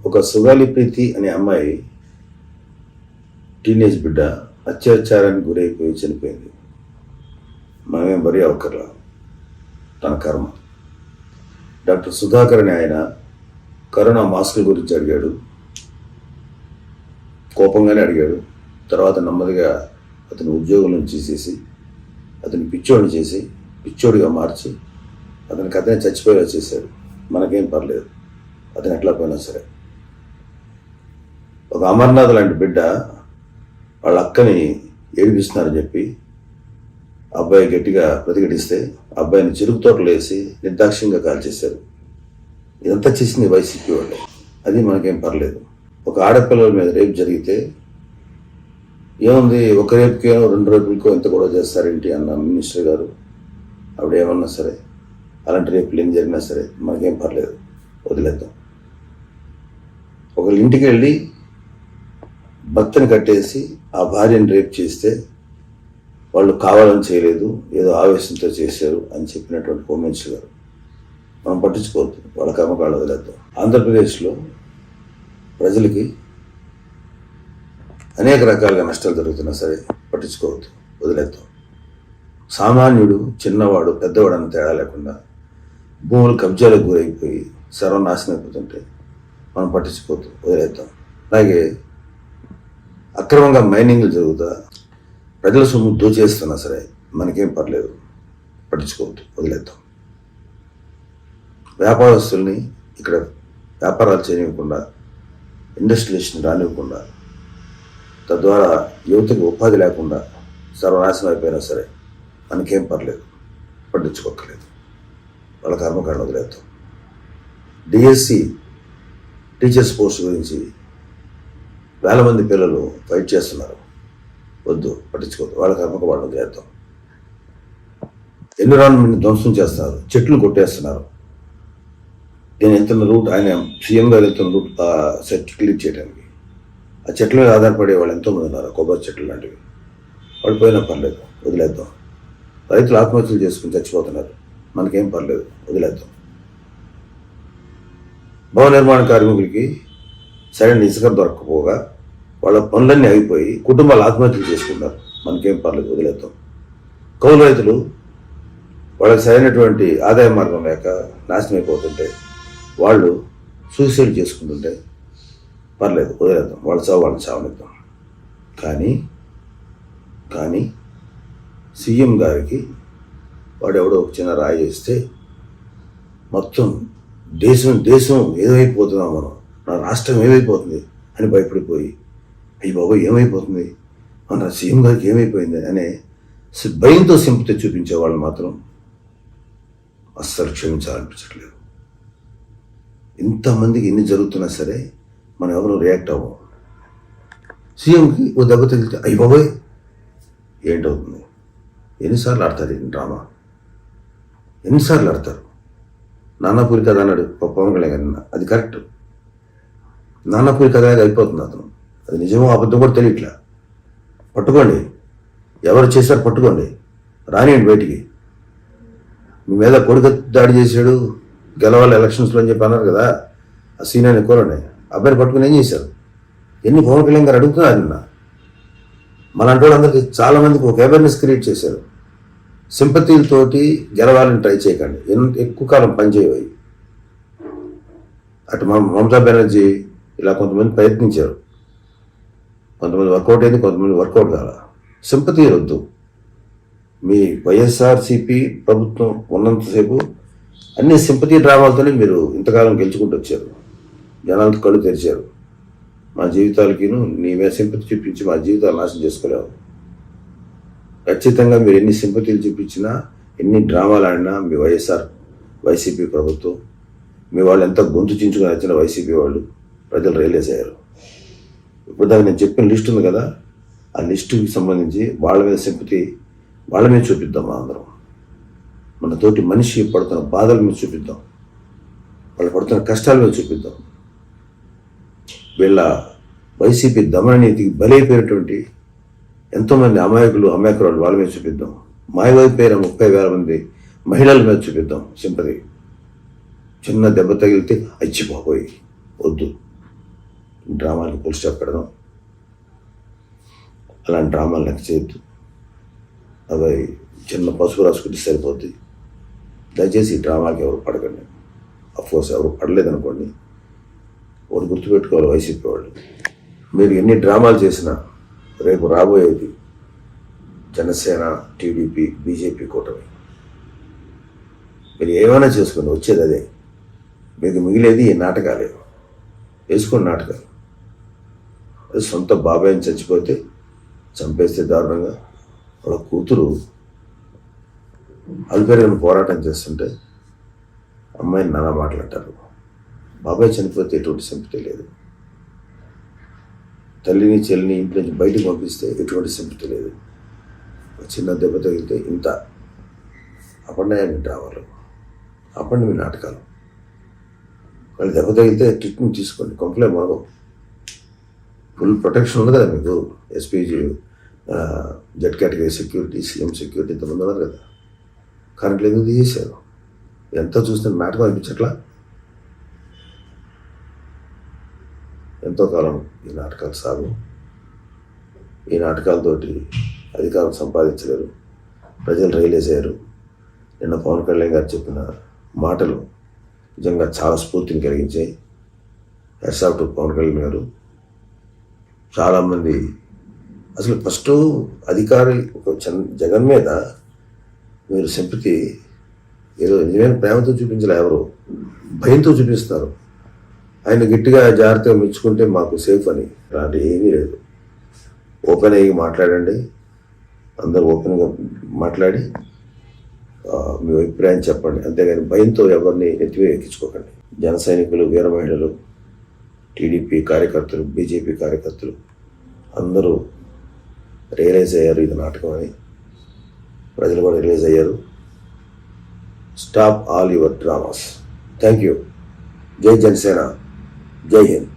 ఒక సుగాలి ప్రీతి అనే అమ్మాయి టీనేజ్ బిడ్డ అత్యాచారానికి గురైపోయి చనిపోయింది. మనమేం బరీ అవకర్లా, తన కర్మ. డాక్టర్ సుధాకర్ అనే ఆయన కరోనా మాస్కుల గురించి అడిగాడు, కోపంగానే అడిగాడు. తర్వాత నెమ్మదిగా అతని ఉద్యోగం నుంచి తీసేసి అతని పిచ్చోడిని చేసి పిచ్చోడిగా మార్చి అతనికి అతనే చచ్చిపోయేలా చేశాడు. మనకేం పర్లేదు, అతను ఎట్లా పోయినా సరే. ఒక అమర్నాథ్ లాంటి బిడ్డ వాళ్ళ అక్కని ఏడిపిస్తున్నారని చెప్పి అబ్బాయి గట్టిగా ప్రతిఘటిస్తే అబ్బాయిని చెరుకు తోటలో వేసి నిర్దాక్ష్యంగా కాల్చేశారు. ఇదంతా చేసింది వైసీపీ వాళ్ళే. అది మనకేం పర్లేదు. ఒక ఆడపిల్లల మీద రేపు జరిగితే ఏముంది, ఒక రేపుకేమో 2 రేపులకో ఎంత గొడవ చేస్తారేంటి అన్న మినిస్టర్ గారు. ఆవిడ ఏమన్నా సరే, అలాంటి రేపులు ఏం జరిగినా సరే మనకేం పర్లేదు, వదిలేద్దాం. ఒకళ్ళ ఇంటికి వెళ్ళి భర్తని కట్టేసి ఆ భార్యని రేపు చేస్తే వాళ్ళు కావాలని చేయలేదు, ఏదో ఆవేశంతో చేశారు అని చెప్పినటువంటి హోమ్ మినిస్టర్ గారు. మనం పట్టించుకోవద్దు, వాళ్ళ కర్మకాళ్ళు వదిలేద్దాం. ఆంధ్రప్రదేశ్లో ప్రజలకి అనేక రకాలుగా నష్టాలు జరుగుతున్నా సరే పట్టించుకోవద్దు, వదిలేద్దాం. సామాన్యుడు, చిన్నవాడు, పెద్దవాడు అన్న తేడా లేకుండా భూములు కబ్జాలకు గురైపోయి సర్వనాశనం అయిపోతుంటే మనం పట్టించుకోవద్దు, వదిలేద్దాం. అలాగే అక్రమంగా మైనింగ్లు జరుగుతా ప్రజల సొమ్ము దోచేస్తున్నా సరే మనకేం పర్లేదు, పట్టించుకోవద్దు, వదిలేద్దాం. వ్యాపారస్తుల్ని ఇక్కడ వ్యాపారాలు చేయనివ్వకుండా, ఇండస్ట్రియలిస్ట్ని రానివ్వకుండా, తద్వారా యువతకి ఉపాధి లేకుండా సర్వనాశనం అయిపోయినా సరే మనకేం పర్లేదు, పట్టించుకోక్కర్లేదు. వాళ్ళ కర్మకాండ వదిలేద్దాం. డిఎస్సి టీచర్స్ పోస్ట్ గురించి వేల మంది పిల్లలు ఫైట్ చేస్తున్నారు, వద్దు, పట్టించుకోవద్దు. వాళ్ళ కర్మకు వాళ్ళు వదిలేద్దాం. ఎన్విరాన్మెంట్ని ధ్వంసం చేస్తున్నారు, చెట్లు కొట్టేస్తున్నారు. నేను వెళ్తున్న రూట్, ఆయన సీఎం గారు వెళ్తున్న రూట్ సెట్ క్లియర్ చేయడానికి ఆ చెట్ల మీద ఆధారపడే వాళ్ళు ఎంతోమంది ఉన్నారు, కొబ్బరి చెట్లు లాంటివి. వాళ్ళు పోయినా పర్లేదు, వదిలేద్దాం. రైతులు ఆత్మహత్యలు చేసుకుని చచ్చిపోతున్నారు, మనకేం పర్లేదు, వదిలేద్దాం. భవన నిర్మాణ కార్మికులకి సరైన ఇసుక దొరకకపోగా వాళ్ళ పనులన్నీ అయిపోయి కుటుంబాలు ఆత్మహత్యలు చేసుకున్నారు, మనకేం పర్లేదు, వదిలేద్దాం. కౌలు రైతులు వాళ్ళకి సరైనటువంటి ఆదాయ మార్గం లేక నాశనం అయిపోతుంటే వాళ్ళు సూసైడ్ చేసుకుంటుంటే పర్లేదు, వదిలేద్దాం. వాళ్ళ చావు వాళ్ళని చావనిద్దాం. కానీ సీఎం గారికి వాడెవడో ఒక చిన్న రాయి వేస్తే మొత్తం దేశం ఏమైపోతున్నాం మనం, నా రాష్ట్రం ఏమైపోతుంది అని భయపడిపోయి, అయ్యి బాబోయ్ ఏమైపోతుంది, మన సీఎం గారికి ఏమైపోయింది అనే భయంతో సింపతి చూపించే వాళ్ళు మాత్రం అస్సలు క్షమించాలనిపించట్లేదు. ఇంతమందికి ఎన్ని జరుగుతున్నా సరే మనం ఎవరు రియాక్ట్ అవ్వం. సీఎంకి ఓ దెబ్బ తగిలితే అయ్యి బాబోయ్ ఏంటవుతుంది. ఎన్నిసార్లు ఆడతారు ఈ డ్రామా, ఎన్నిసార్లు ఆడతారు. నాన్నపూరి కథ అన్నాడు పవన్ కళ్యాణ్ గారు, అది కరెక్ట్. నాన్నపూరి కథ అనేది అయిపోతుంది. అతను అది నిజమో అబద్ధం కూడా తెలియట్లా. పట్టుకోండి, ఎవరు చేశారు పట్టుకోండి, రానియండి బయటికి. మీ మీద కొడుకు దాడి చేశాడు, గెలవాలి ఎలక్షన్స్లో అని చెప్పి అన్నారు కదా, ఆ సీనియర్ ఎక్కువలోనే అబ్బాయిని పట్టుకుని ఏం చేశారు, ఎన్ని పవన్ కళ్యాణ్ గారు అడుగుతున్నారు. నిన్న మనంటే వాళ్ళందరికీ చాలామందికి ఒక అవేర్నెస్ క్రియేట్ చేశారు. సింపతీలతోటి గెలవాలని ట్రై చేయకండి, ఎక్కువ కాలం పనిచేయవి. అటు మమతా బెనర్జీ ఇలా కొంతమంది ప్రయత్నించారు, కొంతమంది వర్కౌట్ అయింది, కొంతమంది వర్కౌట్ కాల. సింపతీ వద్దు. మీ వైఎస్ఆర్సీపీ ప్రభుత్వం ఉన్నంతసేపు అన్ని సింపతీ డ్రామాలతోనే మీరు ఇంతకాలం గెలుచుకుంటూ వచ్చారు. జనాలతో కళ్ళు తెరిచారు. మా జీవితాలకిను నీ మీద సింపతి చూపించి మా జీవితాలు నాశనం చేసుకోలేవు. ఖచ్చితంగా మీరు ఎన్ని సింపతీలు చూపించినా, ఎన్ని డ్రామాలు ఆడినా మీ వైసీపీ ప్రభుత్వం, మీ వాళ్ళు ఎంత గొంతు చించుకొని వచ్చిన వైసీపీ వాళ్ళు ప్రజలు రియలైజ్ అయ్యారు. ఇప్పుడు దాకా నేను చెప్పిన లిస్ట్ ఉంది కదా, ఆ లిస్టుకి సంబంధించి వాళ్ళ మీద సింపతి వాళ్ళ మీద చూపిద్దాం. అందరం మన తోటి మనిషి పడుతున్న బాధల మీద చూపిద్దాం, వాళ్ళు పడుతున్న కష్టాల మీద చూపిద్దాం. వీళ్ళ వైసీపీ దమన నీతికి బలైపోయినటువంటి ఎంతోమంది అమాయకురాలు వాళ్ళ మీద చూపిద్దాం. మాయమైపోయిన 30,000 మంది మహిళల మీద చూపిద్దాం సింపతి. చిన్న దెబ్బ తగిలితే అచ్చి బాబోయ్ వద్దు, డ్రామాలకి ఫుల్ స్టాప్ పెడదాం. అలాంటి డ్రామాలు లెక్క చేయొద్దు. అవి చిన్న పసుపు రాసుకుంటే సరిపోద్ది. దయచేసి ఈ డ్రామాకి ఎవరు పడకండి. అఫ్కోర్స్ ఎవరు పడలేదనుకోండి, ఒకటి గుర్తుపెట్టుకోవాలి వైసీపీ వాళ్ళు, మీరు ఎన్ని డ్రామాలు చేసినా రేపు రాబోయేది జనసేన, టీడీపీ, బీజేపీ కూటమి. మీరు ఏమైనా చేసుకోండి, వచ్చేది అదే. మీకు మిగిలేది ఈ నాటకాలే. వేసుకోండి నాటకాలు. అది సొంత బాబాయిని చచ్చిపోతే చంపేస్తే దారుణంగా, వాళ్ళ కూతురు అల్పేరుగా పోరాటం చేస్తుంటే అమ్మాయిని నానా మాట్లాడతారు. బాబాయ్ చనిపోతే ఎటువంటి సింపతి లేదు. తల్లిని చెల్లిని ఇంటి నుంచి బయటకు పంపిస్తే ఎటువంటి సింపతి లేదు. చిన్న దెబ్బ తగిలితే ఇంత అపన్నాయాన్ని డ్రామాలు, అప్పండి మీ నాటకాలు. వాళ్ళు దెబ్బ తగిలితే ట్రీట్మెంట్ తీసుకోండి, కొంపలే మొదలు. ఫుల్ ప్రొటెక్షన్ ఉంది కదా మీకు. SPG, Z category security, CM security ఇంతమంది ఉన్నారు కదా. కరెంట్లు ఎందుకు తీసేశారు? ఎంత చూస్తున్న నాటకం అనిపించట్లా? ఎంతో కాలం ఈ నాటకాలు సాగు. ఈ నాటకాలతోటి అధికారం సంపాదించలేరు. ప్రజలు రియలైజ్ అయ్యారు. నిన్న పవన్ కళ్యాణ్ గారు చెప్పిన మాటలు నిజంగా చాలా స్ఫూర్తిని కలిగించాయి. Hats off to Pawan Kalyan గారు. చాలామంది అసలు ఫస్ట్ అధికారి జగన్ మీద మీరు సింపతి ఏదో నిజమైన ప్రేమతో చూపించలే, ఎవరు భయంతో చూపిస్తున్నారు. ఆయన గట్టిగా జాగ్రత్తగా మెచ్చుకుంటే మాకు సేఫ్ అని. అలాంటి ఏమీ లేదు. ఓపెన్ అయ్యి మాట్లాడండి, అందరూ ఓపెన్గా మాట్లాడి మీ అభిప్రాయం చెప్పండి. అంతేగాని భయంతో ఎవరిని ఎత్తివే ఎక్కించుకోకండి. జన సైనికులు, వీర మహిళలు, టీడీపీ కార్యకర్తలు, బీజేపీ కార్యకర్తలు అందరూ రియలైజ్ అయ్యారు ఇది నాటకం అని. ప్రజలు కూడా రిలీజ్ అయ్యారు. Stop all your dramas. Thank you. జై జనసేన, జై హింద్.